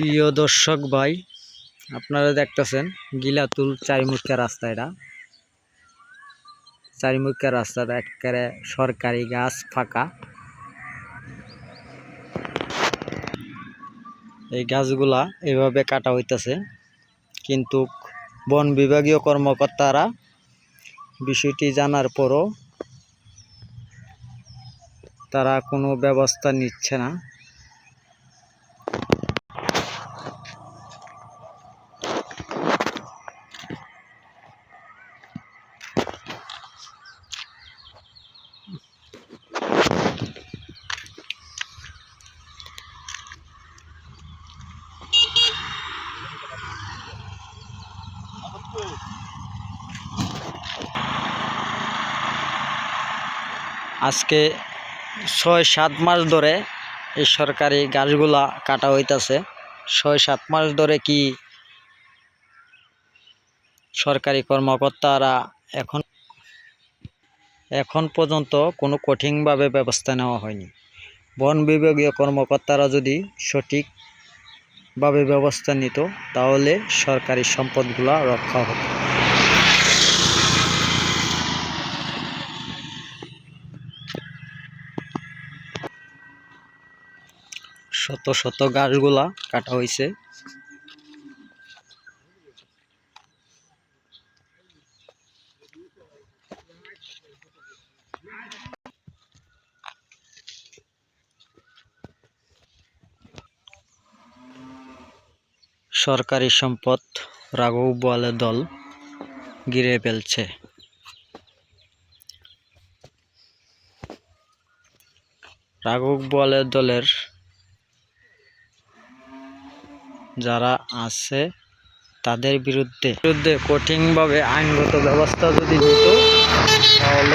প্রিয় দর্শক ভাই, আপনারা দেখতেছেন গিলাতুল চারিমুখা রাস্তা। এটা চারিমুখা রাস্তাটা একেবারে সরকারি গাছ ফাঁকা। এই গাছগুলা এভাবে কাটা হইতেছে, কিন্তু বন বিভাগীয় কর্মকর্তারা বিষয়টি জানার পরও তারা কোনো ব্যবস্থা নিচ্ছে না। আজকে ৬-৭ মাস ধরে এই সরকারি গাছগুলা কাটা হইতাছে। ৬-৭ মাস ধরে কি সরকারি কর্মকর্তারা এখন পর্যন্ত কোনো কঠিনভাবে ব্যবস্থা নেওয়া হয়নি। বন বিভাগীয় কর্মকর্তারা যদি সঠিকভাবে ব্যবস্থা নিত, তাহলে সরকারি সম্পদগুলা রক্ষা হতো। শত শত গাছগুলা কাটা হয়েছে। সরকারি সম্পদ রাঘব বোয়ালের দল ঘিরে ফেলছে। রাঘব বোয়ালের দলের যারা আছে তাদের বিরুদ্ধে কঠিনভাবে আইনগত ব্যবস্থা যদি নিত, তাহলে